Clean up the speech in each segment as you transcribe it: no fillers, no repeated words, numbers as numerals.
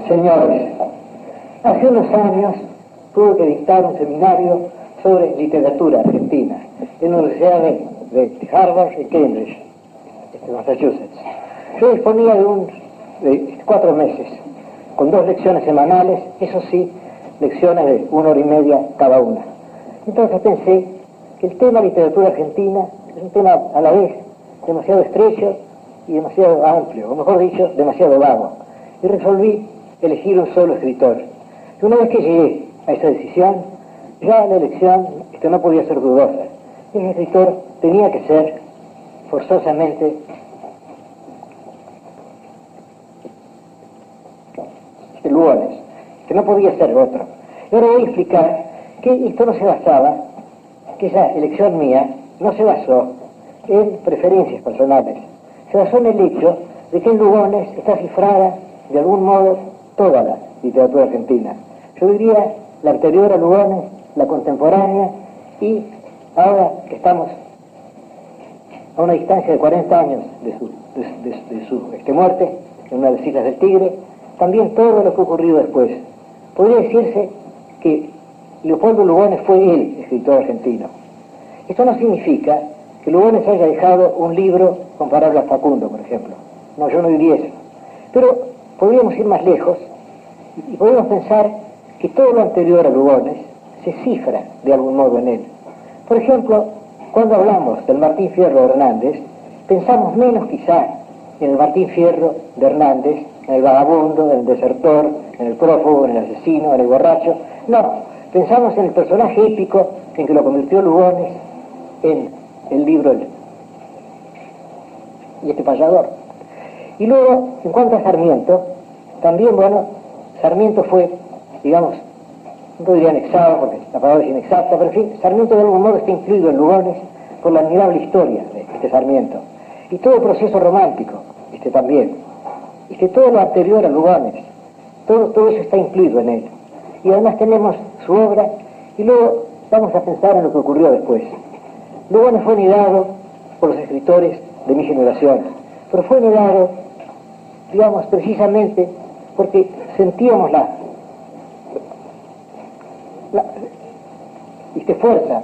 Señores, hace unos años tuve que dictar un seminario sobre literatura argentina en la Universidad de Harvard y Cambridge, Massachusetts. Yo disponía de 4 meses, con 2 lecciones semanales, eso sí, lecciones de 1 hora y media cada una. Entonces pensé que el tema literatura argentina es un tema a la vez demasiado estrecho y demasiado amplio, o mejor dicho, demasiado vago. Y resolví elegir un solo escritor. Y una vez que llegué a esa decisión, ya la elección no podía ser dudosa. Ese escritor tenía que ser forzosamente Lugones, que no podía ser otro. Y ahora voy a explicar que esto no se basaba, que esa elección mía no se basó en preferencias personales, se basó en el hecho de que en Lugones está cifrada de algún modo toda la literatura argentina. Yo diría la anterior a Lugones, la contemporánea, y ahora que estamos a una distancia de 40 años de su muerte, en una de las Islas del Tigre, también todo lo que ha ocurrido después. Podría decirse que Leopoldo Lugones fue el escritor argentino. Esto no significa que Lugones haya dejado un libro comparable a Facundo, por ejemplo. No, yo no diría eso. Pero podríamos ir más lejos y podríamos pensar que todo lo anterior a Lugones se cifra de algún modo en él. Por ejemplo, cuando hablamos del Martín Fierro de Hernández, pensamos menos quizá en el Martín Fierro de Hernández, en el vagabundo, en el desertor, en el prófugo, en el asesino, en el borracho. No, pensamos en el personaje épico en que lo convirtió Lugones en el libro y este payador. Y luego, en cuanto a Sarmiento, también, bueno, Sarmiento fue, digamos, no diría anexado porque la palabra es inexacta, pero en fin, Sarmiento de algún modo está incluido en Lugones por la admirable historia de este Sarmiento. Y todo el proceso romántico, también. Todo lo anterior a Lugones, todo eso está incluido en él. Y además tenemos su obra, y luego vamos a pensar en lo que ocurrió después. Lugones fue negado por los escritores de mi generación, pero fue negado, digamos, precisamente porque sentíamos la fuerza,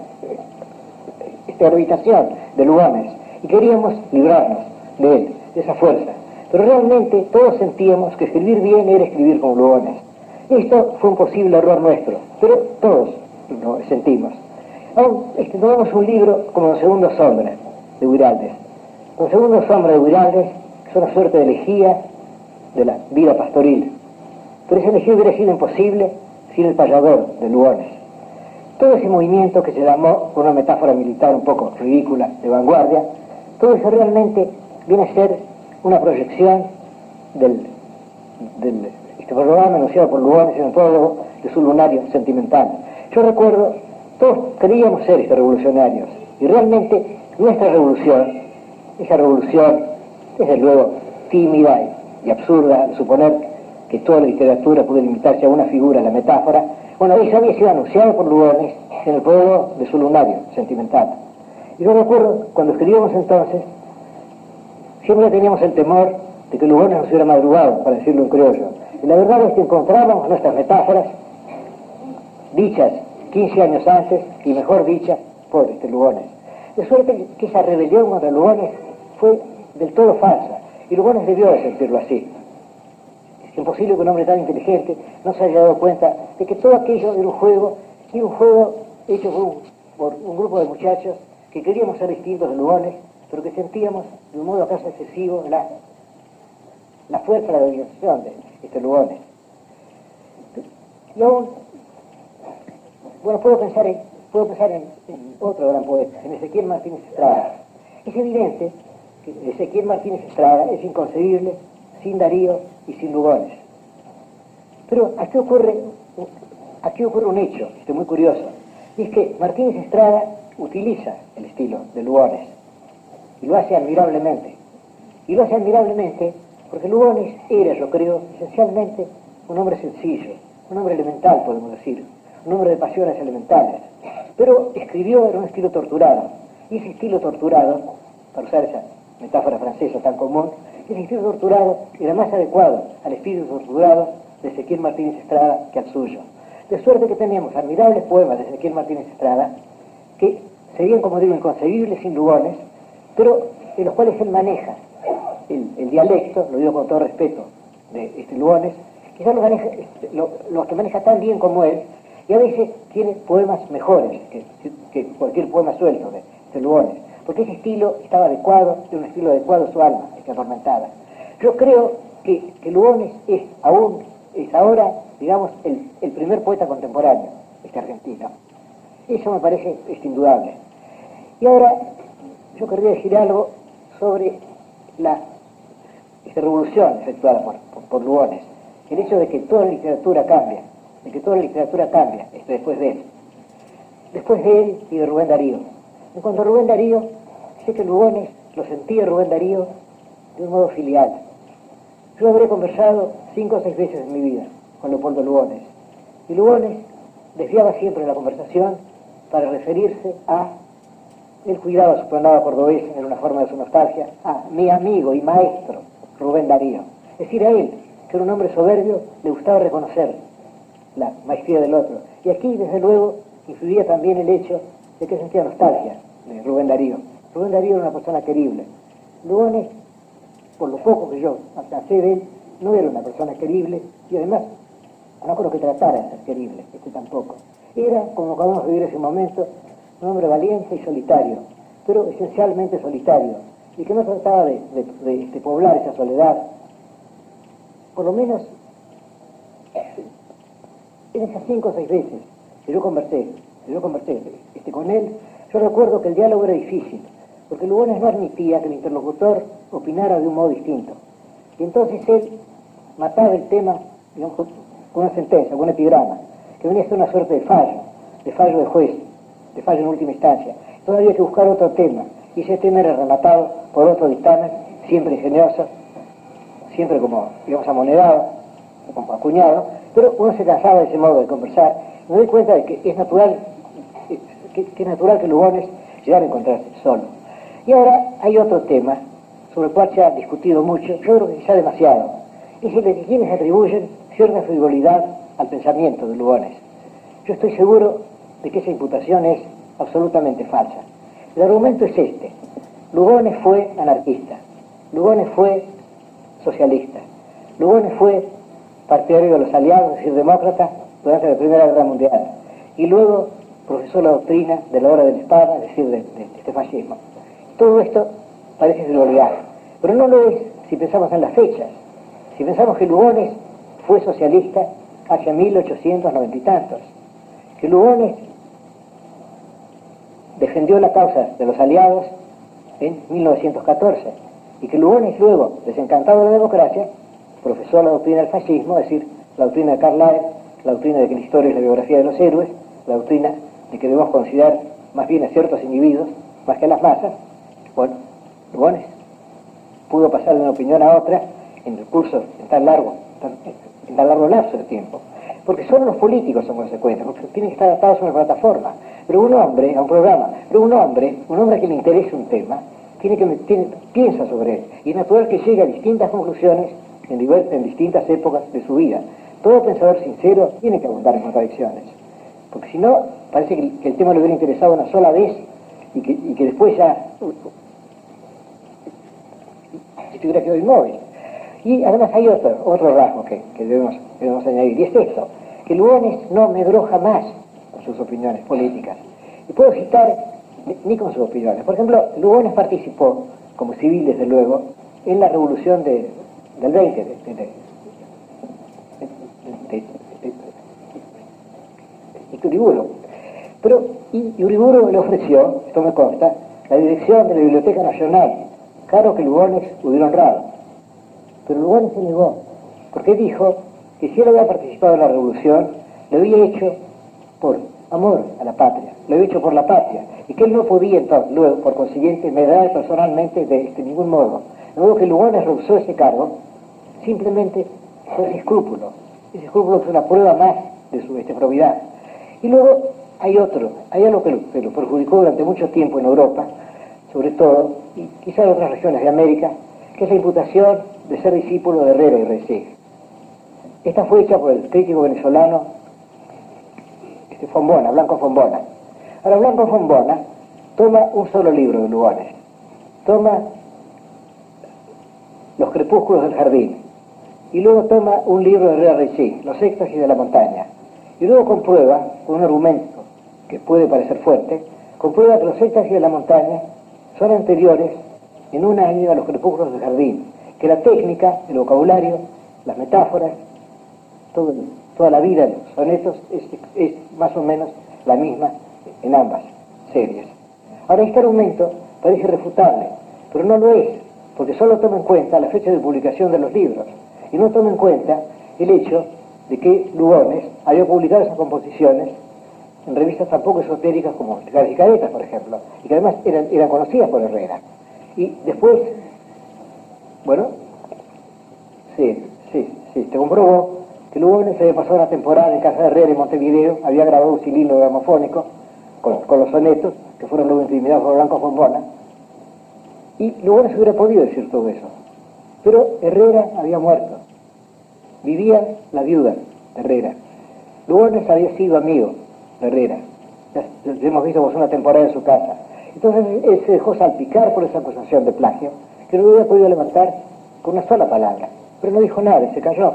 esta orbitación de Lugones, y queríamos librarnos de él, de esa fuerza. Pero realmente todos sentíamos que escribir bien era escribir como Lugones. Esto fue un posible error nuestro, pero todos lo sentimos. Aún tomamos un libro como Don Segundo Sombra, de Guiraldes. Don Segundo Sombra de Guiraldes es una suerte de elegía de la vida pastoril. Pero esa elegía hubiera sido imposible sin el payador de Lugones. Todo ese movimiento que se llamó, con una metáfora militar un poco ridícula, de vanguardia, todo eso realmente viene a ser una proyección del programa anunciado por Lugones en el prólogo de su lunario sentimental. Yo recuerdo, todos creíamos ser revolucionarios, y realmente nuestra revolución, esa revolución, desde luego tímida y absurda, de suponer que toda la literatura puede limitarse a una figura, la metáfora, bueno, eso había sido anunciado por Lugones en el prólogo de su lunario sentimental. Y yo recuerdo, cuando escribíamos entonces, siempre teníamos el temor de que Lugones nos hubiera madrugado, para decirlo en criollo. Y la verdad es que encontrábamos nuestras metáforas dichas 15 años antes, y mejor dichas por Lugones. De suerte que esa rebelión contra Lugones fue del todo falsa, y Lugones debió de sentirlo así. Es imposible que un hombre tan inteligente no se haya dado cuenta de que todo aquello era un juego hecho por un grupo de muchachos que queríamos ser distintos de Lugones, pero que sentíamos de un modo acaso excesivo la fuerza, la dominación de Lugones. Y aún, bueno, puedo pensar en otro gran poeta, en Ezequiel Martínez Estrada. Es evidente que Ezequiel Martínez Estrada es inconcebible sin Darío y sin Lugones. Pero aquí ocurre un hecho muy curioso, y es que Martínez Estrada utiliza el estilo de Lugones, y lo hace admirablemente. Y lo hace admirablemente porque Lugones era, yo creo, esencialmente un hombre sencillo, un hombre elemental, podemos decir, un hombre de pasiones elementales. Pero escribió en un estilo torturado. Y ese estilo torturado, para usar esa metáfora francesa tan común, ese espíritu torturado era más adecuado al espíritu torturado de Ezequiel Martínez Estrada que al suyo. De suerte que tenemos admirables poemas de Ezequiel Martínez Estrada que serían, como digo, inconcebibles sin Lugones, pero en los cuales él maneja el dialecto, lo digo con todo respeto, de Lugones, quizás los que maneja tan bien como él, y a veces tiene poemas mejores que cualquier poema suelto de Lugones, porque ese estilo estaba adecuado, de un estilo adecuado a su alma, atormentada. Yo creo que Lugones es ahora, digamos, el primer poeta contemporáneo argentino. Eso me parece indudable. Y ahora yo querría decir algo sobre la revolución efectuada por Lugones, el hecho de que toda la literatura cambia, después de él y de Rubén Darío. En cuanto a Rubén Darío, sé que Lugones lo sentía Rubén Darío de un modo filial. Yo habré conversado 5 o 6 veces en mi vida con Leopoldo Lugones, y Lugones desviaba siempre la conversación para referirse a, él cuidaba su tonada cordobesa en una forma de su nostalgia, a mi amigo y maestro Rubén Darío. Es decir, a él, que era un hombre soberbio, le gustaba reconocer la maestría del otro. Y aquí, desde luego, influía también el hecho de que sentía nostalgia de Rubén Darío. Rubén Darío era una persona querible. Lugones, por lo poco que yo alcancé de él, no era una persona querible, y además no creo que tratara de ser querible, tampoco. Era, como acabamos de vivir ese momento, un hombre valiente y solitario, pero esencialmente solitario, y que no trataba de poblar esa soledad, por lo menos en esas 5 o 6 veces que yo conversé con él. Yo recuerdo que el diálogo era difícil, porque Lugones no admitía que el interlocutor opinara de un modo distinto. Y entonces él mataba el tema, digamos, con una sentencia, con un epigrama, que venía a ser una suerte de fallo de juez, de fallo en última instancia. Entonces había que buscar otro tema, y ese tema era rematado por otro dictamen, siempre ingenioso, siempre como, digamos, amonedado, como acuñado, pero uno se cansaba de ese modo de conversar. Me doy cuenta de que es natural que Lugones llegara a encontrarse solo. Y ahora hay otro tema sobre el cual se ha discutido mucho, yo creo que quizá demasiado, es el de que quienes atribuyen cierta frivolidad al pensamiento de Lugones. Yo estoy seguro de que esa imputación es absolutamente falsa. El argumento es este: Lugones fue anarquista, Lugones fue socialista, Lugones fue partidario de los aliados, es decir, demócrata, durante la Primera Guerra Mundial, y luego profesó la doctrina de la hora de la espada, es decir, de este fascismo. Todo esto parece frivolidad, pero no lo es si pensamos en las fechas. Si pensamos que Lugones fue socialista hacia 1890 y tantos, que Lugones defendió la causa de los aliados en 1914, y que Lugones luego, desencantado de la democracia, profesó la doctrina del fascismo, es decir, la doctrina de Carlyle, la doctrina de que la historia es la biografía de los héroes, la doctrina de que debemos considerar más bien a ciertos individuos más que a las masas. Bueno, Lugones pudo pasar de una opinión a otra en el curso en tan largo lapso de tiempo, porque solo los políticos son consecuentes, porque tienen que estar adaptados a una plataforma, pero un hombre, a un programa, pero un hombre a quien le interese un tema, piensa sobre él, y es natural que llegue a distintas conclusiones en distintas épocas de su vida. Todo pensador sincero tiene que abundar en contradicciones, porque si no, parece que el tema le hubiera interesado una sola vez y que después ya estuviera quedado inmóvil. Y además hay otro rasgo que debemos añadir, y es esto, que Lugones no medró jamás con sus opiniones políticas. Y puedo citar, ni con sus opiniones. Por ejemplo, Lugones participó, como civil desde luego, en la revolución del 20, de Uriburu. Pero, y Uriburu le ofreció, esto me consta, la dirección de la Biblioteca Nacional, claro que Lugones hubiera honrado. Pero Lugones se negó, porque dijo que si él había participado en la revolución, lo había hecho por amor a la patria, lo había hecho por la patria, y que él no podía entonces, luego, por consiguiente, medrar personalmente de ningún modo. De modo que Lugones rehusó ese cargo, simplemente por ese escrúpulo que es una prueba más de su probidad. Y luego hay algo que lo perjudicó durante mucho tiempo en Europa, sobre todo, y quizá en otras regiones de América, que es la imputación de ser discípulo de Herrera y Resig. Esta fue hecha por el crítico venezolano Fombona, Blanco Fombona. Ahora, Blanco Fombona toma un solo libro de Lugones, toma Los crepúsculos del jardín, y luego toma un libro de Herrera Resig, Los éxtasis de la montaña, y luego comprueba, con un argumento que puede parecer fuerte, comprueba que los éxtasis de la montaña son anteriores en un año a los crepúsculos del jardín, que la técnica, el vocabulario, las metáforas, toda la vida de los sonetos es más o menos la misma en ambas series. Ahora, este argumento parece irrefutable, pero no lo es, porque solo toma en cuenta la fecha de publicación de los libros, y no toma en cuenta el hecho de que Lugones había publicado esas composiciones en revistas tan poco esotéricas como Las y Caretas, por ejemplo, y que además eran conocidas por Herrera. Y después, bueno, sí, te comprobó que Lugones había pasado una temporada en casa de Herrera en Montevideo, había grabado un cilindro gramofónico con los sonetos, que fueron luego intimidados por Blanco Fombona, y Lugones hubiera podido decir todo eso. Pero Herrera había muerto. Vivía la viuda de Herrera. Lugones había sido amigo de Herrera. Ya hemos visto una temporada en su casa. Entonces él se dejó salpicar por esa acusación de plagio, que no hubiera podido levantar con una sola palabra. Pero no dijo nada, se cayó.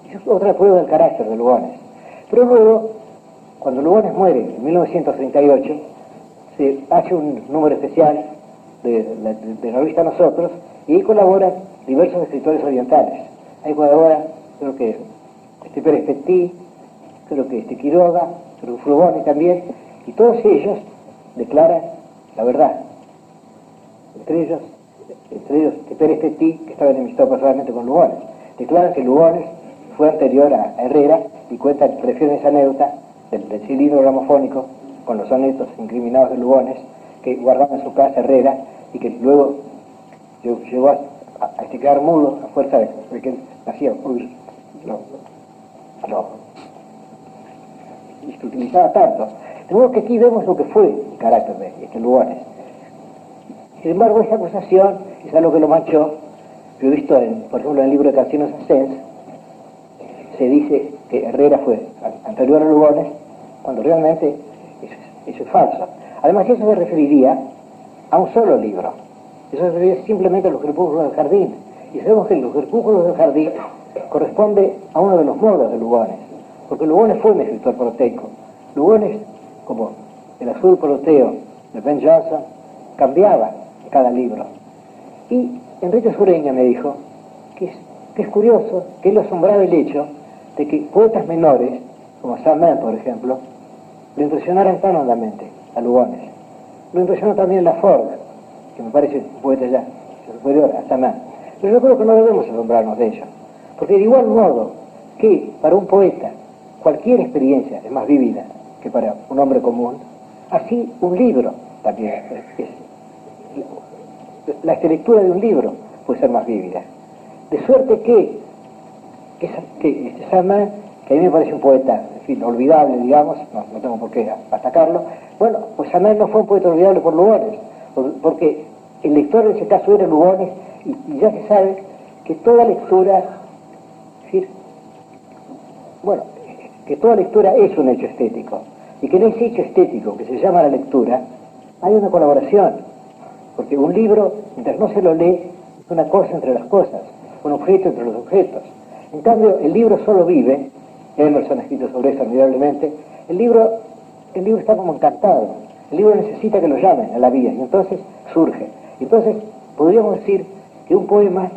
Eso es otra prueba del carácter de Lugones. Pero luego, cuando Lugones muere en 1938, se hace un número especial de la revista Nosotros, y ahí colaboran diversos escritores orientales. Ahí colabora, creo que Pérez Petit, creo que Quiroga, creo que Frugoni también, y todos ellos declaran la verdad. Entre ellos Pérez Petit, que estaba enemistado personalmente con Lugones, declaran que Lugones fue anterior a Herrera y refieren esa anécdota del cilindro gramofónico con los sonetos incriminados de Lugones que guardaba en su casa Herrera y que luego llegó a quedar mudo a fuerza de que él hacía oír y se utilizaba tanto. De modo que aquí vemos lo que fue el carácter de Lugones. Sin embargo, esa acusación es algo que lo manchó. Yo he visto, por ejemplo, en el libro de Canciones Ascens, se dice que Herrera fue anterior a Lugones, cuando realmente eso es falso. Además, eso se referiría a un solo libro. Eso se referiría simplemente a Los crepúsculos del jardín. Y sabemos que Los crepúsculos del jardín corresponde a uno de los modos de Lugones, porque Lugones fue un escritor proteico. Lugones, como El azul proteo de Ben Jonson, cambiaba cada libro. Y Enrique Sureña me dijo que es curioso, que él asombraba el hecho de que poetas menores, como Saint-Mars, por ejemplo, lo impresionaran tan hondamente a Lugones. Lo impresionó también Lafforgue, que me parece un poeta ya superior a Saint-Mars. Pero yo creo que no debemos asombrarnos de ello, porque de igual modo que para un poeta cualquier experiencia es más vívida que para un hombre común, así un libro también la lectura de un libro puede ser más vívida. De suerte que Saint-Mars, que a mí me parece un poeta, en fin, olvidable, digamos, no tengo por qué atacarlo, bueno, pues Saint-Mars no fue un poeta olvidable por Lugones, porque el lector en ese caso era Lugones, y ya se sabe que toda lectura, es decir, bueno, que toda lectura es un hecho estético, y que en ese hecho estético que se llama la lectura, hay una colaboración, porque un libro, mientras no se lo lee, es una cosa entre las cosas, un objeto entre los objetos. En cambio, el libro solo vive, Emerson ha escrito sobre eso admirablemente, el libro está como encantado, el libro necesita que lo llamen a la vida, y entonces surge. Entonces, podríamos decir que un poema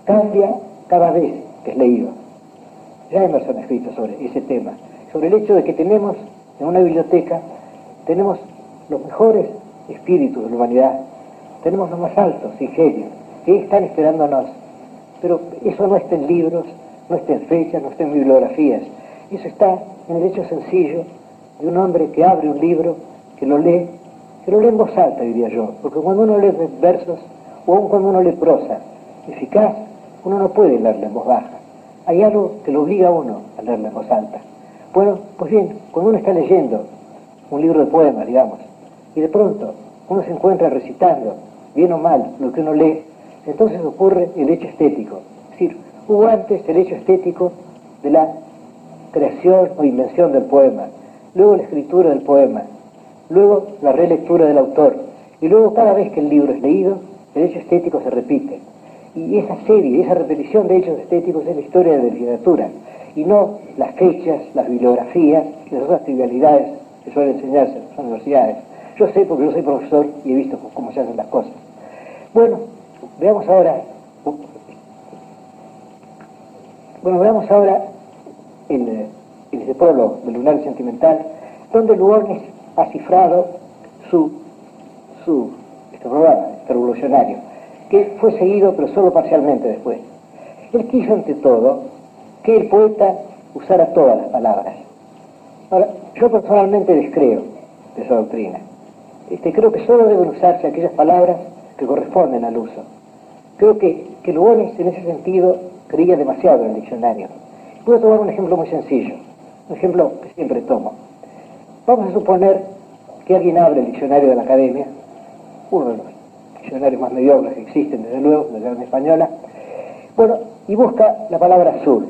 cambia cada vez que es leído. Ya Emerson ha escrito sobre ese tema, sobre el hecho de que tenemos en una biblioteca, tenemos los mejores espíritus de la humanidad, tenemos los más altos ingenios, que están esperándonos. Pero eso no está en libros, no está en fechas, no está en bibliografías. Eso está en el hecho sencillo de un hombre que abre un libro, que lo lee en voz alta, diría yo. Porque cuando uno lee versos, o aun cuando uno lee prosa eficaz, uno no puede leerla en voz baja. Hay algo que lo obliga a uno a leerla en voz alta. Bueno, pues bien, cuando uno está leyendo un libro de poemas, digamos, y de pronto uno se encuentra recitando, bien o mal, lo que uno lee, entonces ocurre el hecho estético. Es decir, hubo antes el hecho estético de la creación o invención del poema, luego la escritura del poema, luego la relectura del autor, y luego cada vez que el libro es leído, el hecho estético se repite. Y esa serie, esa repetición de hechos estéticos es la historia de la literatura, y no las fechas, las bibliografías y las otras trivialidades que suelen enseñarse en las universidades. Yo sé porque yo soy profesor y he visto cómo se hacen las cosas. Bueno, veamos ahora en ese prólogo del Lunario Sentimental, donde Lugones ha cifrado este programa, este revolucionario, que fue seguido pero solo parcialmente después. Él quiso ante todo que el poeta usara todas las palabras. Ahora, yo personalmente descreo de esa doctrina. Creo que solo deben usarse aquellas palabras que corresponden al uso. Creo que Lugones en ese sentido creía demasiado en el diccionario. Puedo tomar un ejemplo muy sencillo, un ejemplo que siempre tomo. Vamos a suponer que alguien abre el diccionario de la Academia, uno de los diccionarios más mediocres que existen, desde luego, de la Academia Española, bueno, y busca la palabra azul.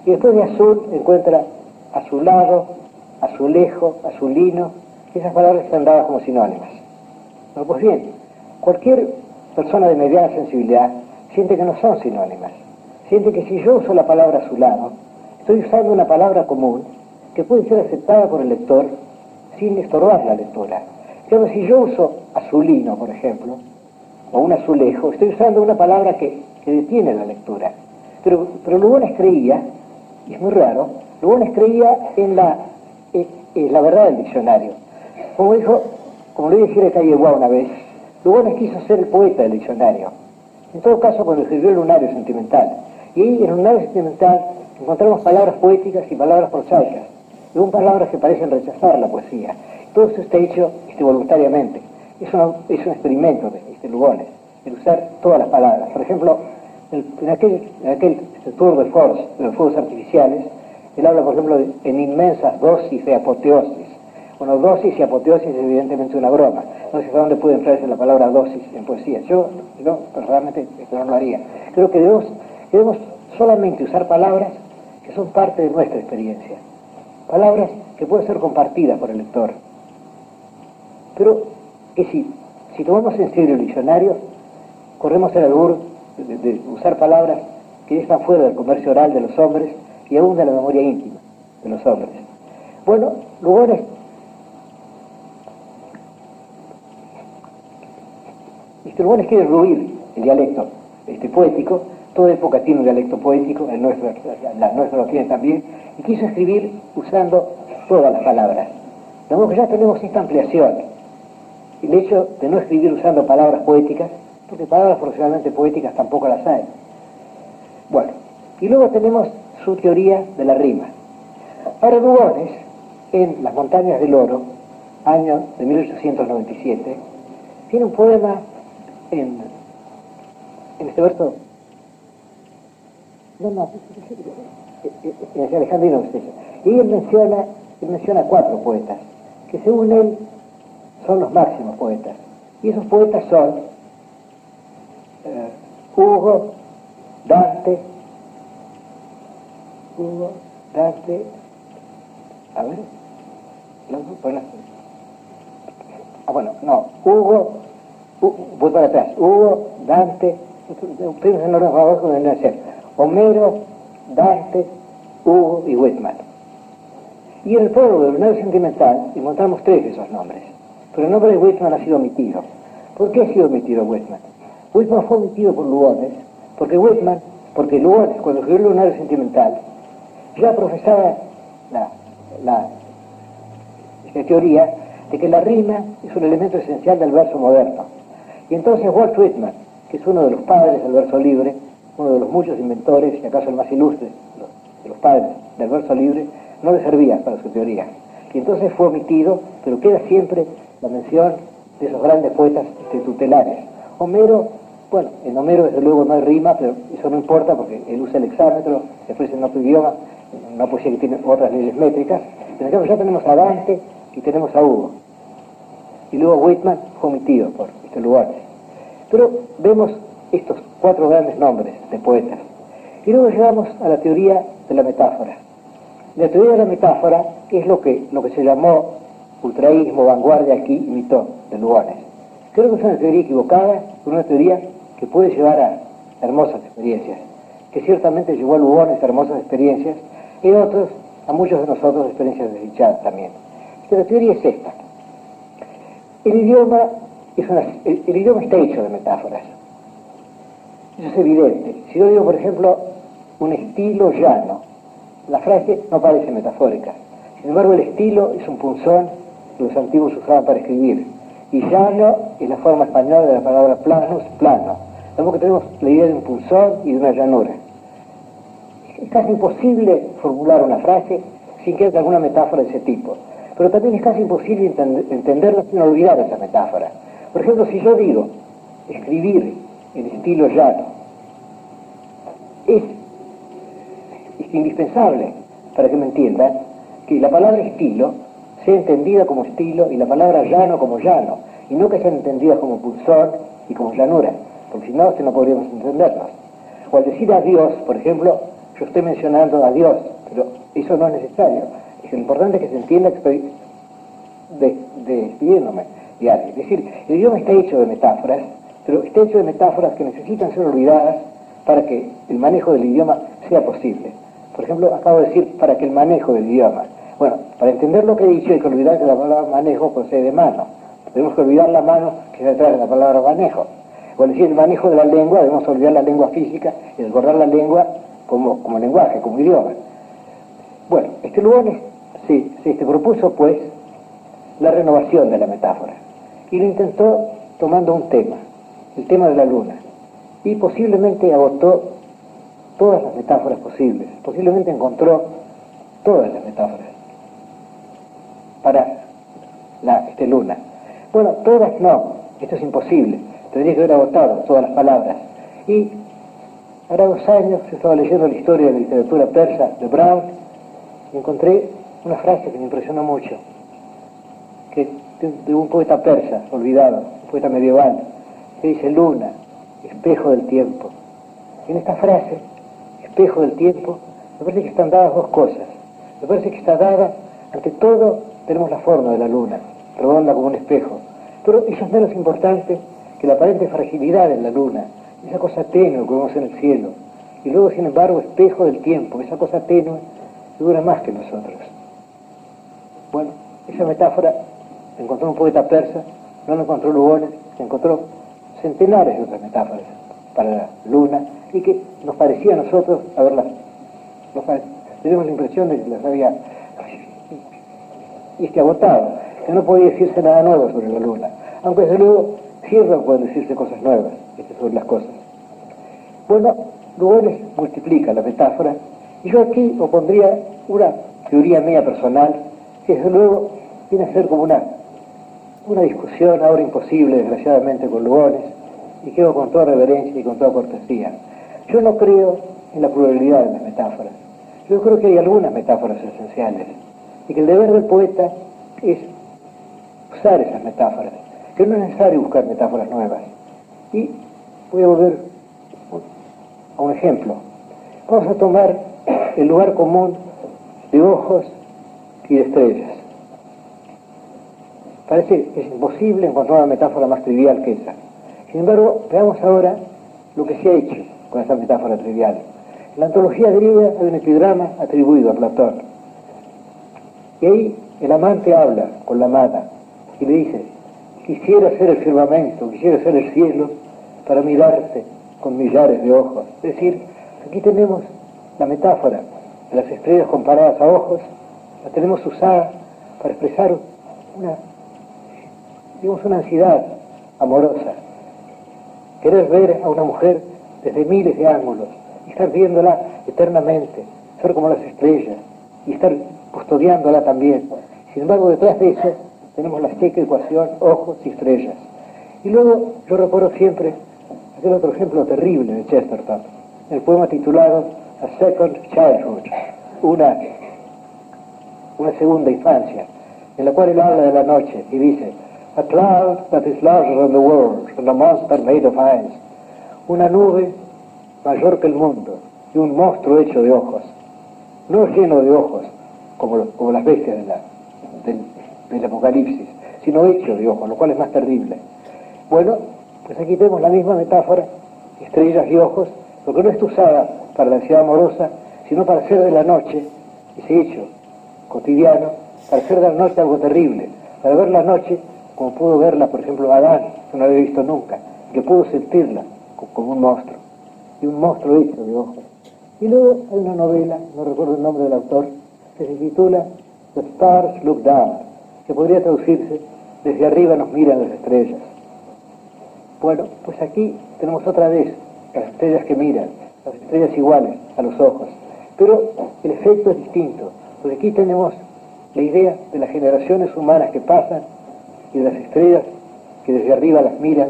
Y después de azul encuentra azulado, azulejo, azulino, y esas palabras están dadas como sinónimas. Bueno, pues bien, cualquier persona de mediana sensibilidad siente que no son sinónimas. Siente que si yo uso la palabra azulado, estoy usando una palabra común que puede ser aceptada por el lector sin estorbar la lectura. Pero si yo uso azulino, por ejemplo, o un azulejo, estoy usando una palabra que detiene la lectura. Pero Lugones creía, y es muy raro, Lugones creía en la verdad del diccionario. Como le dije a Calleguá una vez, Lugones quiso ser el poeta del diccionario. En todo caso, cuando escribió el Lunario Sentimental, y ahí en el Lunario Sentimental encontramos palabras poéticas y palabras prosaicas, y aún palabras que parecen rechazar la poesía. Todo eso está hecho voluntariamente. Es un experimento de Lugones, el usar todas las palabras. Por ejemplo, en aquel tour de force, de los fuegos artificiales, él habla, por ejemplo, en inmensas dosis de apoteosis. Bueno, dosis y apoteosis es evidentemente una broma. No sé hasta dónde puede emplearse la palabra dosis en poesía. Yo personalmente esto no lo haría. Creo que debemos solamente usar palabras que son parte de nuestra experiencia. Palabras que pueden ser compartidas por el lector. Pero que si tomamos en serio el diccionario, corremos el albur de usar palabras que están fuera del comercio oral de los hombres y aún de la memoria íntima de los hombres. Bueno, Lugones quiere ruir el dialecto poético. Toda época tiene un dialecto poético, la nuestra lo tiene también, y quiso escribir usando todas las palabras. De modo que ya tenemos esta ampliación. El hecho de no escribir usando palabras poéticas, porque palabras profesionalmente poéticas tampoco las hay. Bueno, y luego tenemos su teoría de la rima. Ahora Lugones, en Las Montañas del Oro, año de 1897, tiene un poema en este verso. Es Alejandrino Bestecho. Y él menciona 4 poetas, que según él son los máximos poetas. Y esos poetas son Hugo, Dante, a ver, voy para atrás, Hugo, Dante, ustedes en orden abajo deben ser Homero, Dante, Hugo y Whitman. Y en el prólogo del Lunario Sentimental encontramos 3 de esos nombres, pero el nombre de Whitman ha sido omitido. ¿Por qué ha sido omitido Whitman? Whitman fue omitido por Lugones, porque Lugones, cuando escribió el Lunario Sentimental, ya profesaba la teoría de que la rima es un elemento esencial del verso moderno. Y entonces Walt Whitman, que es uno de los padres del verso libre, uno de los muchos inventores, y acaso el más ilustre de los padres del verso libre, no le servía para su teoría. Y entonces fue omitido, pero queda siempre la mención de esos grandes poetas tutelares. Homero, bueno, en Homero desde luego no hay rima, pero eso no importa porque él usa el hexámetro, se ofrece en otro idioma, una poesía que tiene otras leyes métricas. Pero ya tenemos a Dante y tenemos a Hugo. Y luego Whitman fue omitido por Lugones. Pero vemos estos 4 grandes nombres de poetas. Y luego llegamos a la teoría de la metáfora. La teoría de la metáfora es lo que se llamó ultraísmo, vanguardia, aquí imitó de Lugones. Creo que es una teoría equivocada, una teoría que puede llevar a hermosas experiencias, que ciertamente llevó a Lugones a hermosas experiencias y a muchos de nosotros experiencias desdichadas también. Pero la teoría es esta. El idioma está hecho de metáforas. Eso es evidente. Si yo digo, por ejemplo, un estilo llano, la frase no parece metafórica. Sin embargo, el estilo es un punzón que los antiguos usaban para escribir. Y llano es la forma española de la palabra planus, plano. Tampoco tenemos la idea de un punzón y de una llanura. Es casi imposible formular una frase sin que haya alguna metáfora de ese tipo. Pero también es casi imposible entenderla sin olvidar esa metáfora. Por ejemplo, si yo digo escribir en estilo llano, es indispensable para que me entiendan que la palabra estilo sea entendida como estilo y la palabra llano como llano, y no que sean entendidas como punzón y como llanura, porque si no, no podríamos entendernos. O al decir adiós, por ejemplo, yo estoy mencionando a Dios, pero eso no es necesario. Lo importante es que se entienda que estoy despidiéndome de alguien. Es decir, el idioma está hecho de metáforas, pero está hecho de metáforas que necesitan ser olvidadas para que el manejo del idioma sea posible. Por ejemplo, acabo de decir para que el manejo del idioma. Bueno, para entender lo que he dicho hay que olvidar que la palabra manejo procede de mano. Tenemos que olvidar la mano que está detrás de la palabra manejo. O al decir el manejo de la lengua, debemos olvidar la lengua física y recordar la lengua como lenguaje, como idioma. Bueno, Lugones se propuso, pues, la renovación de la metáfora. Y lo intentó tomando un tema, el tema de la luna. Y posiblemente agotó todas las metáforas posibles. Posiblemente encontró todas las metáforas para la luna. Bueno, todas no, esto es imposible. Tendría que haber agotado todas las palabras. Y hará 2 años estaba leyendo la historia de la literatura persa de Brown y encontré una frase que me impresionó mucho, que de un poeta persa, olvidado, un poeta medieval, que dice: luna, espejo del tiempo. Y en esta frase, espejo del tiempo, me parece que están dadas 2 cosas. Me parece que está dada, ante todo, tenemos la forma de la luna, redonda como un espejo, pero eso es menos importante que la aparente fragilidad de la luna, esa cosa tenue que vemos en el cielo, y luego, sin embargo, espejo del tiempo, esa cosa tenue que dura más que nosotros. Bueno, esa metáfora la encontró un poeta persa, no la encontró Lugones, se encontró centenares de otras metáforas para la luna, y que nos parecía a nosotros haberlas, tenemos la impresión de que las había agotado, que no podía decirse nada nuevo sobre la luna, aunque desde luego siempre pueden decirse cosas nuevas sobre las cosas. Bueno, Lugones multiplica la metáfora, y yo aquí opondría una teoría mía personal, que desde luego viene a ser como una discusión ahora imposible, desgraciadamente, con Lugones, y que hago con toda reverencia y con toda cortesía. Yo no creo en la pluralidad de las metáforas. Yo creo que hay algunas metáforas esenciales, y que el deber del poeta es usar esas metáforas, que no es necesario buscar metáforas nuevas. Y voy a volver a un ejemplo. Vamos a tomar el lugar común de ojos y de estrellas. Parece que es imposible encontrar una metáfora más trivial que esa. Sin embargo, veamos ahora lo que se ha hecho con esa metáfora trivial. En la antología griega hay un epigrama atribuido a Platón. Y ahí el amante habla con la amada y le dice: quisiera ser el firmamento, quisiera ser el cielo para mirarte con millares de ojos. Es decir, aquí tenemos la metáfora de las estrellas comparadas a ojos, la tenemos usada para expresar una ansiedad amorosa. Querer ver a una mujer desde miles de ángulos y estar viéndola eternamente, ser como las estrellas y estar custodiándola también. Sin embargo, detrás de eso tenemos la seca ecuación ojos y estrellas. Y luego yo recuerdo siempre aquel otro ejemplo terrible de Chesterton, el poema titulado A Second Childhood, una segunda infancia, en la cual él habla de la noche y dice: A cloud that is larger than the world, and a monster made of ice. una nube mayor que el mundo y un monstruo hecho de ojos, no lleno de ojos como las bestias del Apocalipsis, sino hecho de ojos, lo cual es más terrible. Bueno, pues aquí tenemos la misma metáfora, estrellas y ojos, lo que no está usada para la ansiedad amorosa, sino para hacer de la noche, ese hecho cotidiano, para hacer de la noche algo terrible, para ver la noche como pudo verla, por ejemplo, Adán, que no la había visto nunca, que pudo sentirla como un monstruo, y un monstruo hecho de ojos. Y luego hay una novela, no recuerdo el nombre del autor, que se titula The Stars Look Down, que podría traducirse Desde arriba nos miran las estrellas. Bueno, pues aquí tenemos otra vez las estrellas que miran, las estrellas iguales a los ojos, pero el efecto es distinto, porque aquí tenemos la idea de las generaciones humanas que pasan y de las estrellas que desde arriba las miran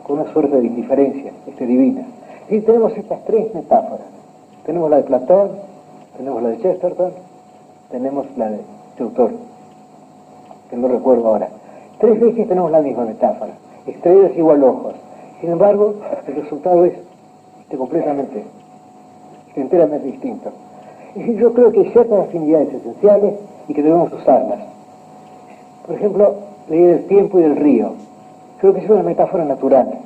con una suerte de indiferencia divina. Y tenemos estas tres metáforas. Tenemos la de Platón, tenemos la de Chesterton, tenemos la de Chaucer, que no recuerdo ahora. Tres veces tenemos la misma metáfora, estrellas igual ojos. Sin embargo, el resultado es enteramente distinto. Y yo creo que hay ciertas afinidades esenciales y que debemos usarlas. Por ejemplo, la idea del tiempo y del río. Creo que es una metáfora natural.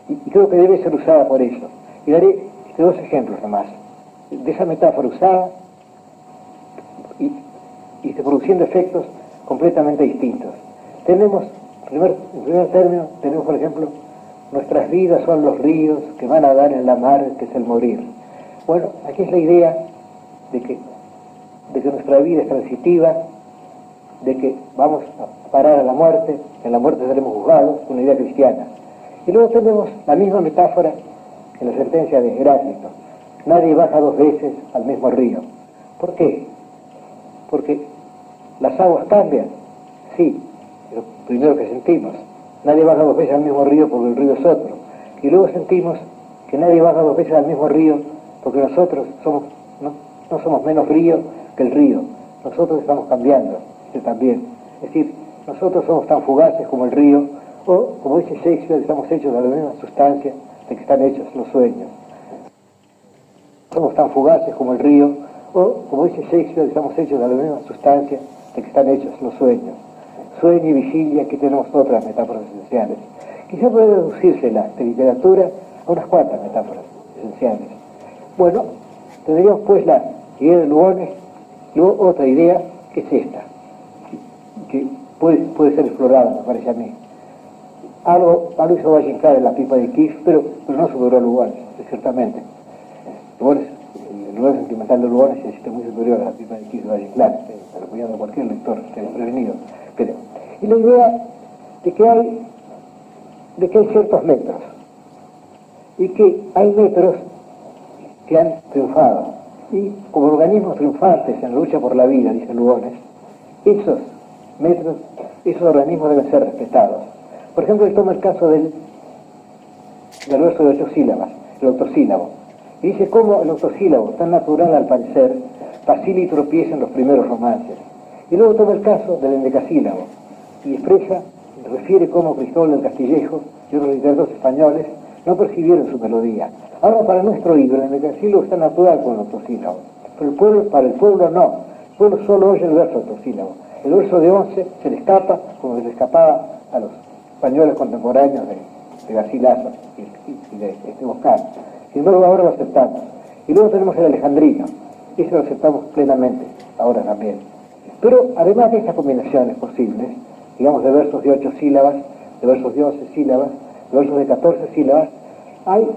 Y creo que debe ser usada por eso. Y daré dos ejemplos nomás. De esa metáfora usada y produciendo efectos completamente distintos. Tenemos, en primer término, tenemos por ejemplo, nuestras vidas son los ríos que van a dar en la mar, que es el morir. Bueno, aquí es la idea de que nuestra vida es transitiva, de que vamos a parar a la muerte, en la muerte seremos juzgados, una idea cristiana. Y luego tenemos la misma metáfora en la sentencia de Heráclito. Nadie baja dos veces al mismo río. ¿Por qué? Porque las aguas cambian, sí, lo primero que sentimos. Nadie baja dos veces al mismo río porque el río es otro. Y luego sentimos que nadie baja dos veces al mismo río porque nosotros no somos menos río que el río. Nosotros estamos cambiando, también. Es decir, nosotros somos tan fugaces como el río, o, como dice Shakespeare, estamos hechos de la misma sustancia de que están hechos los sueños. Somos tan fugaces como el río, o, como dice Shakespeare, estamos hechos de la misma sustancia de que están hechos los sueños. Sueño y vigilia, aquí tenemos otras metáforas esenciales. Quizá puede reducirse la literatura a unas cuantas metáforas esenciales. Bueno, tendríamos pues la idea de Lugones, luego otra idea que es esta, que puede ser explorada, me parece a mí. Algo hizo Valle Inclán en la pipa de Kif, pero no superó a Lugones, ciertamente. El lugar sentimental de Lugones es muy superior a la pipa de Kif de Valle Inclán, apoyando a cualquier lector que esté prevenido. Pero, y la idea de que hay ciertos metros, y que hay metros que han triunfado, y como organismos triunfantes en la lucha por la vida, dice Lugones, esos metros, esos organismos deben ser respetados. Por ejemplo, él toma el caso del verso de 8 sílabas, el octosílabo, y dice cómo el octosílabo, tan natural al parecer, vacila y tropieza en los primeros romances. Y luego toma el caso del endecasílabo, y refiere cómo Cristóbal del Castillejo y otros literatos españoles no percibieron su melodía. Ahora, para nuestro libro, el endecasílabo está natural con el octosílabo, pero para el pueblo no. El pueblo solo oye el verso octosílabo. El verso de 11 se le escapa como se le escapaba a los españoles contemporáneos de Garcilaso y de Boscán. Sin embargo, ahora lo aceptamos. Y luego tenemos el alejandrino. Ese lo aceptamos plenamente, ahora también. Pero además de estas combinaciones posibles, digamos de versos de 8 sílabas, de versos de 11 sílabas, de versos de 14 sílabas, hay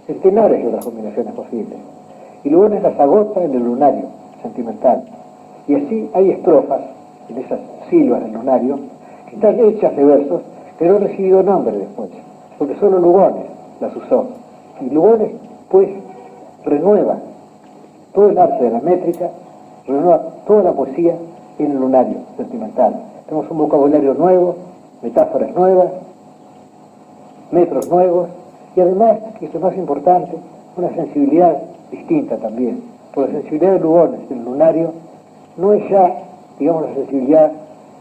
centenares de otras combinaciones posibles. Y luego las agota en el lunario sentimental. Y así hay estrofas en esas sílabas del lunario que están hechas de versos que no han recibido nombre después, porque solo Lugones las usó. Y Lugones, pues, renueva todo el arte de la métrica, renueva toda la poesía en el lunario sentimental. Tenemos un vocabulario nuevo, metáforas nuevas, metros nuevos, y además, que es lo más importante, una sensibilidad distinta también. Porque la sensibilidad de Lugones en el lunario no es ya, digamos, la sensibilidad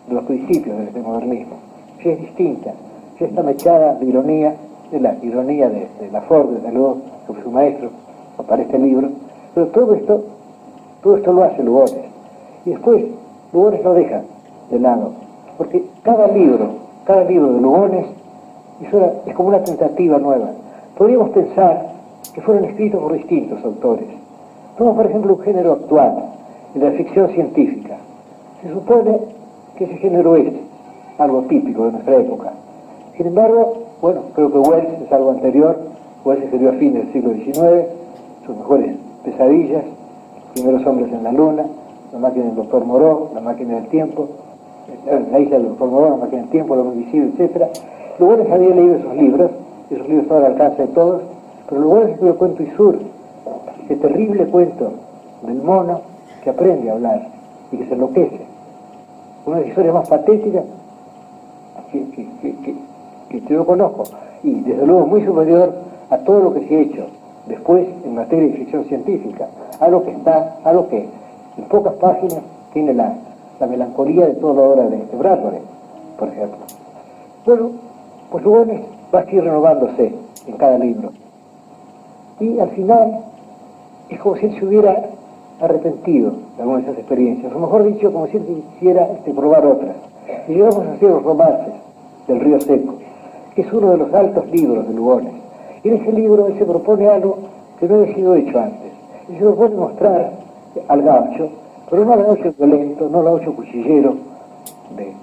de los principios del modernismo, ya es distinta, ya está mechada de ironía de la ironía de Lafort, desde luego, que fue su maestro para este libro, pero todo esto lo hace Lugones. Y después, Lugones lo deja de lado, porque cada libro de Lugones es como una tentativa nueva. Podríamos pensar que fueron escritos por distintos autores. Tomamos, por ejemplo, un género actual, el de la ficción científica. Se supone que ese género es algo típico de nuestra época. Sin embargo, bueno, creo que Wells es algo anterior. Wells escribió a fines del siglo XIX, sus mejores pesadillas, Los primeros hombres en la luna, La máquina del doctor Moreau, La máquina del tiempo, La isla del doctor Moreau, La máquina del tiempo, El hombre invisible, etc. Lugones había leído esos libros estaban al alcance de todos, pero Lugones escribió Cuento y Sur, ese terrible cuento del mono que aprende a hablar y que se enloquece. Una de las historias más patéticas que yo conozco, y desde luego muy superior a todo lo que se ha hecho después en materia de ficción científica, algo que en pocas páginas tiene la melancolía de toda la obra de Bradbury, por ejemplo. Bueno, pues Lugones va a seguir renovándose en cada libro, y al final es como si él se hubiera arrepentido de algunas de esas experiencias, o mejor dicho, como si él quisiera probar otras. Y llegamos a hacer Los romances del río seco, que es uno de los altos libros de Lugones. Y en ese libro él se propone algo que no había sido hecho antes. Él se propone mostrar al gaucho, pero no al gaucho violento, no al gaucho cuchillero de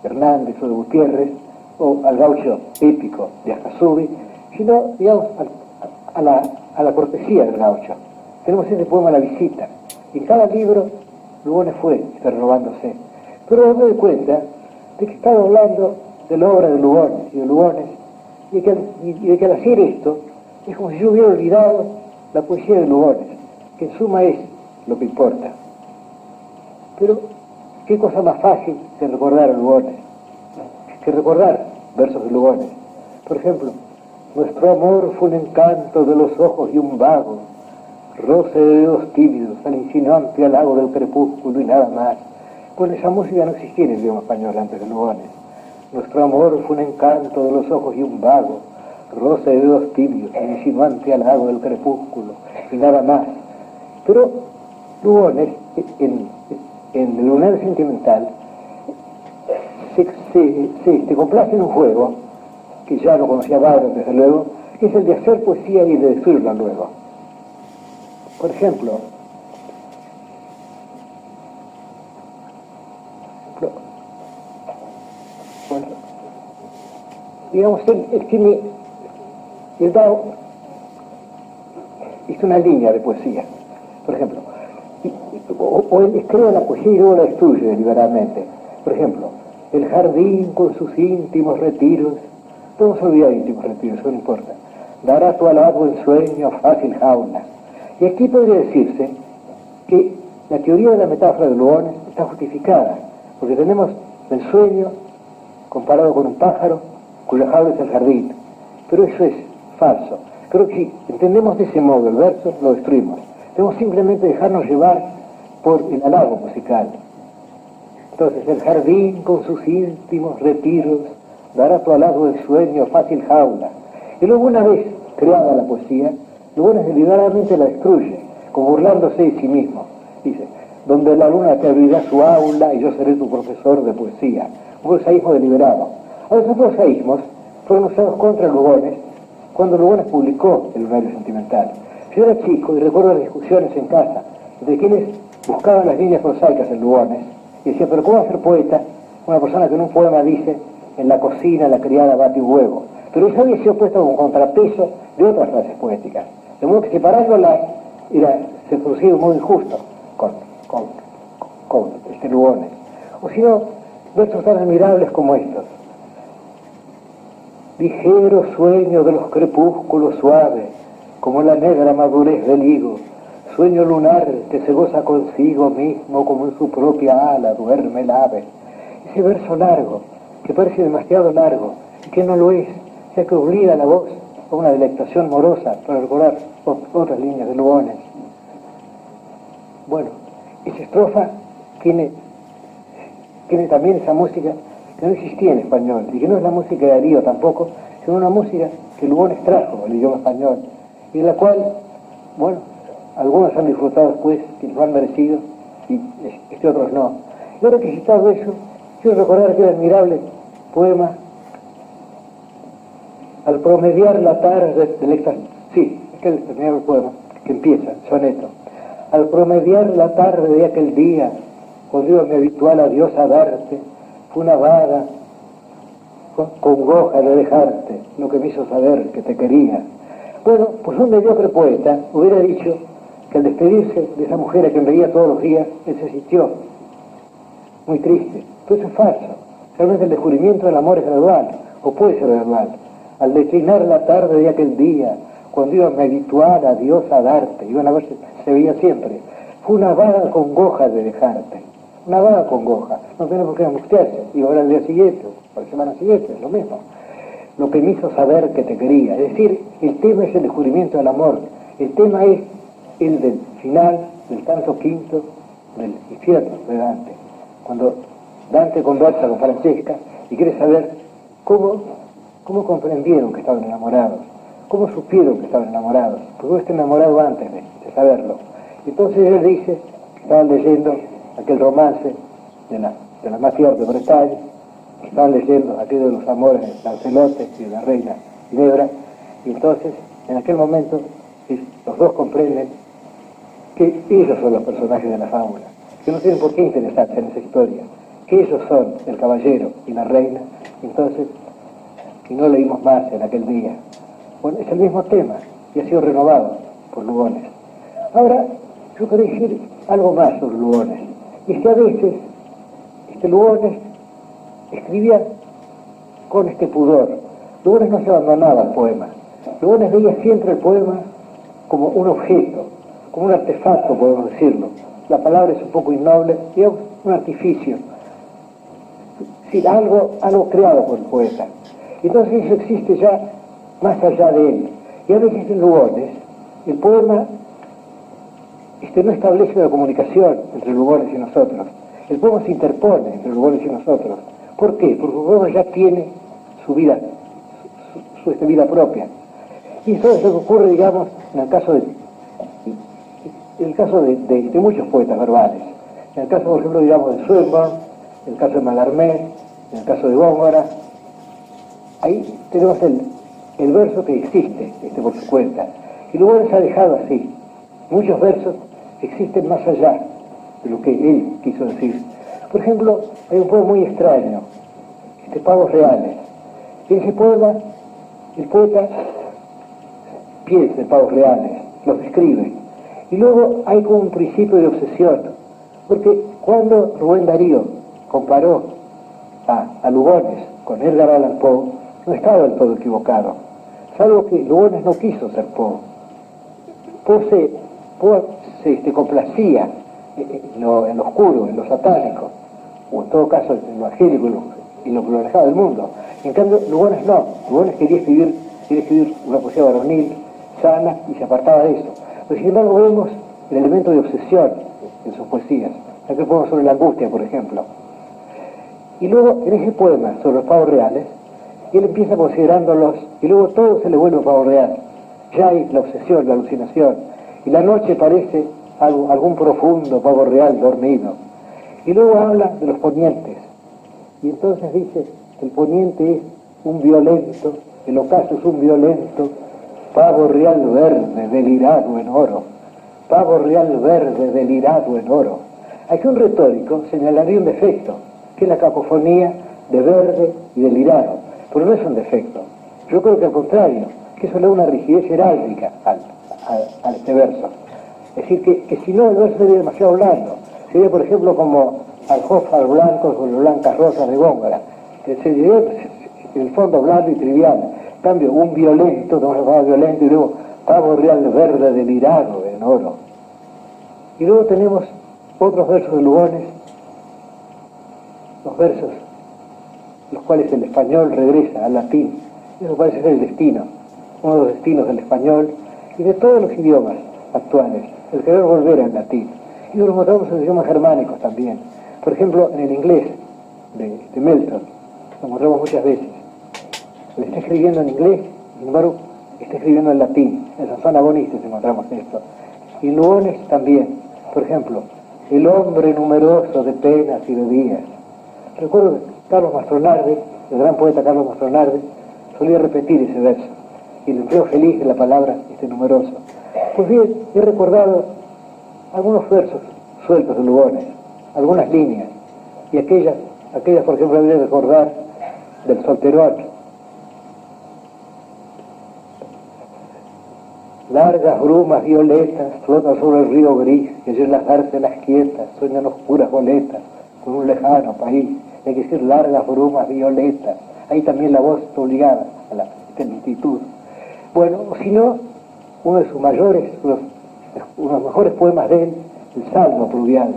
Hernández o de Gutiérrez, o al gaucho épico de Ascasubi, sino, digamos, a la cortesía del gaucho. Tenemos ese poema La visita. Y en cada libro Lugones fue renovándose. Pero me doy cuenta de que estaba hablando de la obra de Lugones y de Lugones, y de que al hacer esto es como si yo hubiera olvidado la poesía de Lugones, que en suma es lo que importa. Pero qué cosa más fácil que recordar a Lugones, que recordar versos de Lugones. Por ejemplo, nuestro amor fue un encanto de los ojos y un vago roce de dedos tímidos al insinuante halago del crepúsculo y nada más. Pues esa música no existía en el idioma español antes de Lugones. Nuestro amor fue un encanto de los ojos y un vago roce de dedos tibios al insinuante halago del crepúsculo y nada más. Pero Lugones, en el lunar sentimental, se complace en un juego que ya lo conocía Byron, desde luego, que es el de hacer poesía y de decirla luego. Por ejemplo, bueno, digamos, él hizo una línea de poesía, por ejemplo, o él crea la poesía y luego la destruye deliberadamente. Por ejemplo, el jardín con sus íntimos retiros, todos olvidar íntimos retiros, eso no importa, dará tu halago en sueño fácil jaula. Y aquí podría decirse que la teoría de la metáfora de Lugones está justificada, porque tenemos el sueño comparado con un pájaro cuya jaula es el jardín. Pero eso es falso. Creo que si entendemos de ese modo el verso, lo destruimos. Debemos simplemente dejarnos llevar por el halago musical. Entonces, el jardín con sus íntimos retiros dará tu halago de sueño fácil jaula. Y luego, una vez creada la poesía, Lugones deliberadamente la destruye, como burlándose de sí mismo. Dice, donde la luna te abrirá su aula y yo seré tu profesor de poesía. Un prosaísmo deliberado. Ahora, esos prosaísmos fueron usados contra Lugones cuando Lugones publicó El lunario sentimental. Yo era chico y recuerdo las discusiones en casa de quienes buscaban las líneas prosaicas en Lugones y decían, pero ¿cómo va a ser poeta una persona que en un poema dice en la cocina la criada bate un huevo? Pero eso había sido puesto como contrapeso de otras frases poéticas. De modo que separándolas se producía de un modo injusto con Lugones. O si no, versos tan admirables como estos. Ligero sueño de los crepúsculos suaves, como la negra madurez del higo, sueño lunar que se goza consigo mismo como en su propia ala duerme el ave. Ese verso largo, que parece demasiado largo, y que no lo es, ya que obliga la voz a una delectación morosa para recordar otras líneas de Lugones. Bueno, esa estrofa tiene también esa música que no existía en español, y que no es la música de Darío tampoco, sino una música que Lugones trajo al idioma español, y de la cual, bueno, algunos han disfrutado después, que lo han merecido, y otros no. Y ahora que he citado eso, quiero recordar aquel admirable poema, al promediar la tarde del éxtasis, sí, aquel admirable poema que empieza, soneto. Al promediar la tarde de aquel día, cuando iba mi habitual adiós a darte, fue una vaga congoja de dejarte, lo que me hizo saber que te quería. Bueno, pues un mediocre poeta hubiera dicho que al despedirse de esa mujer a quien veía todos los días, él se sintió muy triste. Pero eso es falso. Realmente el descubrimiento del amor es gradual, o puede ser gradual. Al declinar la tarde de aquel día, cuando iba a mi habitual adiós a darte, iban a verse, se veía siempre, fue una vaga congoja de dejarte. Una vaga congoja. No tiene por qué angustiarse. Y ahora al día siguiente, o la semana siguiente, es lo mismo. Lo que me hizo saber que te quería. Es decir, el tema es el descubrimiento del amor. El tema es el del final del canto quinto del infierno de Dante. Cuando Dante conversa con Francesca y quiere saber cómo comprendieron que estaban enamorados, cómo supieron que estaban enamorados, porque está enamorado antes de saberlo. Entonces él dice que estaban leyendo aquel romance de la Macière de Bretagne, que estaban leyendo aquello de los amores de Lancelote y de la reina Ginebra, y entonces en aquel momento los dos comprenden que ellos son los personajes de la fábula, que no tienen por qué interesarse en esa historia, que ellos son el caballero y la reina. Entonces, y no leímos más en aquel día. Bueno, es el mismo tema y ha sido renovado por Lugones. Ahora, yo quería decir algo más sobre Lugones. Y es que a veces Lugones escribía con este pudor. Lugones no se abandonaba al poema. Lugones veía siempre el poema como un objeto, como un artefacto, podemos decirlo. La palabra es un poco innoble, digamos, un artificio. Sí, algo creado por el poeta. Entonces eso existe ya más allá de él. Y a veces en Lugones, el poema no establece una comunicación entre Lugones y nosotros. El poema se interpone entre Lugones y nosotros. ¿Por qué? Porque el poema ya tiene su vida, su vida propia. Y eso es lo que ocurre, digamos, en el caso de muchos poetas verbales. En el caso, por ejemplo, digamos, de Swinburne, en el caso de Mallarmé, en el caso de Góngora. Ahí tenemos el verso que existe, por su cuenta. Y Lugones ha dejado así. Muchos versos existen más allá de lo que él quiso decir. Por ejemplo, hay un poema muy extraño, Pavos Reales. En ese poema, el poeta piensa en pavos reales, los describe. Y luego hay como un principio de obsesión, porque cuando Rubén Darío comparó a Lugones con Edgar Allan Poe, no estaba del todo equivocado, salvo que Lugones no quiso ser Poe. Poe se complacía en lo oscuro, en lo satánico, o en todo caso en lo angélico y lo glorificado del mundo. En cambio, Lugones no. Lugones quería escribir una poesía varonil, sana, y se apartaba de eso. Pero sin embargo vemos el elemento de obsesión en sus poesías. Aquí podemos sobre la angustia, por ejemplo. Y luego, en ese poema sobre los pavos reales, él empieza considerándolos, y luego todo se le vuelve pavo real. Ya hay la obsesión, la alucinación, y la noche parece algún profundo pavo real dormido. Y luego habla de los ponientes, y entonces dice, el poniente es un violento, el ocaso es un violento, pavo real verde delirado en oro, pavo real verde delirado en oro. Aquí un retórico señalaría un defecto, que es la cacofonía de verde y delirado, pero no es un defecto. Yo creo que al contrario, que eso le da una rigidez heráldica a este verso. Es decir, que si no el verso sería demasiado blando. Sería, por ejemplo, como aljófares blancos o blancas rosas de Góngora, que sería en el fondo blando y trivial. En cambio, un violento, no se llama violento, y luego pavo real verde delirado en oro. Y luego tenemos otros versos de Lugones, los versos los cuales el español regresa al latín. Eso parece ser el destino, uno de los destinos del español y de todos los idiomas actuales, el querer volver al latín. Y lo encontramos en los idiomas germánicos también. Por ejemplo, en el inglés de Milton, lo encontramos muchas veces. le está escribiendo en inglés, sin embargo, está escribiendo en latín. En Sansón Agonistes encontramos esto. Y Lugones también. Por ejemplo, el hombre numeroso de penas y de días. Recuerdo que Carlos Mastronarde, el gran poeta Carlos Mastronarde, solía repetir ese verso. Y el empleo feliz de la palabra numeroso. Pues bien, he recordado algunos versos sueltos de Lugones, algunas líneas, y aquellas por ejemplo, habría de recordar del Solterón. Largas brumas violetas flotan sobre el río gris, que ayer las dárselas quietas sueñan oscuras boletas con un lejano país. Hay que decir largas brumas violetas. Ahí también la voz está obligada a la lentitud. Bueno, o si no, uno de sus mayores, uno de los mejores poemas de él, el Salmo Pluvial.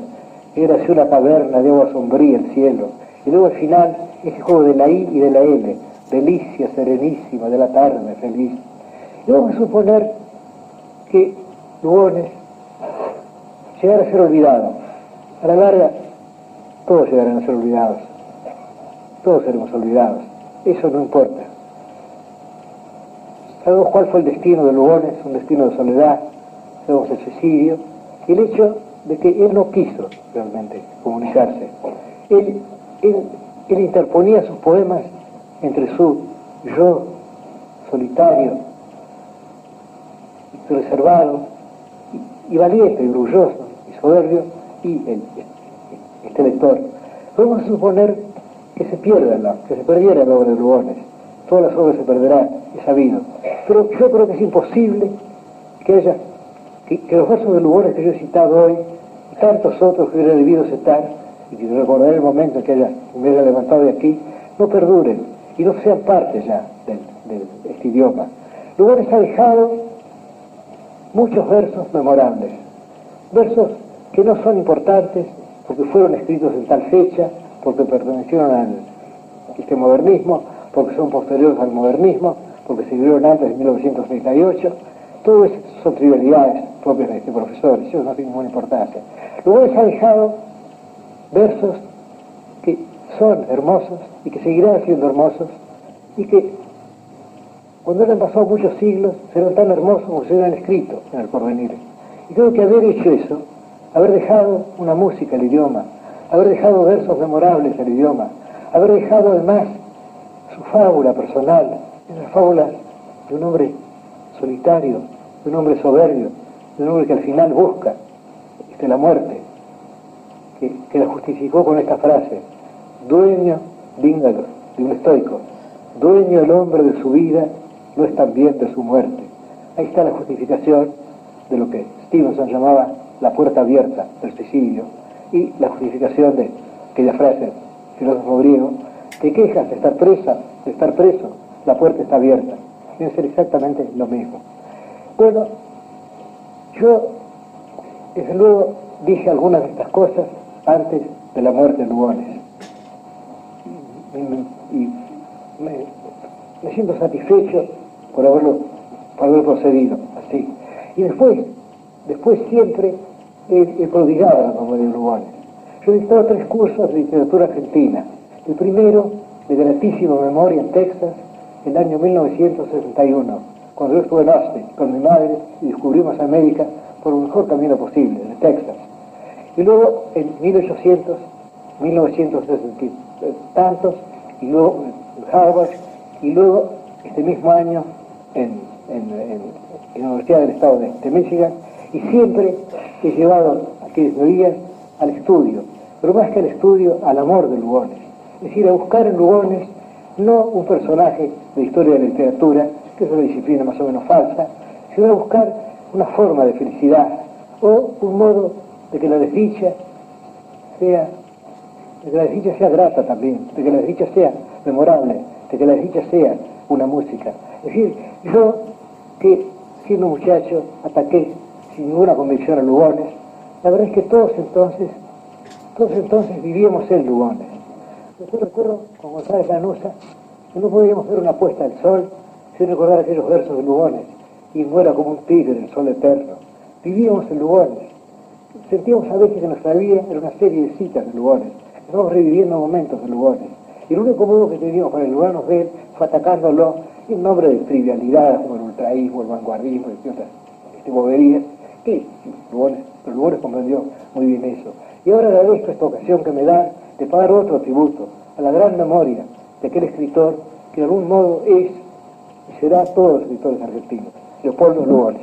Era así una caverna de agua sombría el cielo. Y luego al final, ese juego de la I y de la L, delicia serenísima de la tarde feliz. Y vamos a suponer que Lugones llegara a ser olvidado. A la larga, todos llegarán a ser olvidados. Todos seremos olvidados. Eso no importa. Sabemos cuál fue el destino de Lugones, un destino de soledad, sabemos el suicidio, y el hecho de que él no quiso realmente comunicarse. Él interponía sus poemas entre su yo solitario, reservado, y valiente, y orgulloso, y soberbio, y este lector. Vamos a suponer que se perdiera la obra de Lugones. Todas las obras se perderán, es sabido. Pero yo creo que es imposible que los versos de Lugones que yo he citado hoy, y tantos otros que hubiera debido citar, y que recordaré el momento en que me haya levantado de aquí, no perduren y no sean parte ya de este idioma. Lugones ha dejado muchos versos memorables, versos que no son importantes porque fueron escritos en tal fecha, porque pertenecieron al modernismo, porque son posteriores al modernismo, porque se escribieron antes de 1938. Todo eso son trivialidades propias de este profesor, eso no tiene ninguna importancia. Lugones ha dejado versos que son hermosos y que seguirán siendo hermosos y que cuando hayan pasado muchos siglos serán tan hermosos como se hubieran escrito en el porvenir. Y creo que haber hecho eso, haber dejado una música al idioma, haber dejado versos memorables al idioma, haber dejado además su fábula personal, esa fábula de un hombre solitario, de un hombre soberbio, de un hombre que al final busca la muerte, que la justificó con esta frase: dueño, díngalo, de un estoico, dueño el hombre de su vida, no es también de su muerte. Ahí está la justificación de lo que Stevenson llamaba la puerta abierta del suicidio, y la justificación de aquella frase, filósofo griego: te quejas de estar preso, la puerta está abierta. Debe ser exactamente lo mismo. Bueno, yo desde luego dije algunas de estas cosas antes de la muerte de Lugones. Y me siento satisfecho por haber procedido así. Y después siempre he prodigado la memoria de Lugones. Yo he dictado 3 cursos de literatura argentina. El primero, de gratísima memoria, en Texas, en el año 1961, cuando yo estuve en Austin con mi madre y descubrimos América por el mejor camino posible, de Texas. Y luego en 1960 y tantos, y luego en Harvard, y luego este mismo año en la Universidad del Estado de Michigan, y siempre he llevado aquellos días al estudio, pero más que al estudio, al amor de Lugones. Es decir, a buscar en Lugones no un personaje de historia de la literatura, que es una disciplina más o menos falsa, sino a buscar una forma de felicidad, o un modo de que la desdicha sea grata también, de que la desdicha sea memorable, de que la desdicha sea una música. Es decir, yo, que siendo muchacho ataqué sin ninguna convicción a Lugones, la verdad es que todos entonces vivíamos en Lugones. Yo recuerdo con González Lanuza que no podíamos ver una puesta del sol sin recordar aquellos versos de Lugones: y muera como un tigre el sol eterno. Vivíamos en Lugones. Sentíamos a veces que nuestra vida era una serie de citas de Lugones. Estábamos reviviendo momentos de Lugones. Y el único modo que teníamos para ayudarnos de él fue atacándolo en nombre de trivialidades como el ultraísmo, el vanguardismo y otras boberías, que Lugones comprendió muy bien eso. Y ahora agradezco esta ocasión que me da de pagar otro tributo a la gran memoria de aquel escritor que de algún modo es y será todos los escritores argentinos, Leopoldo Lugones.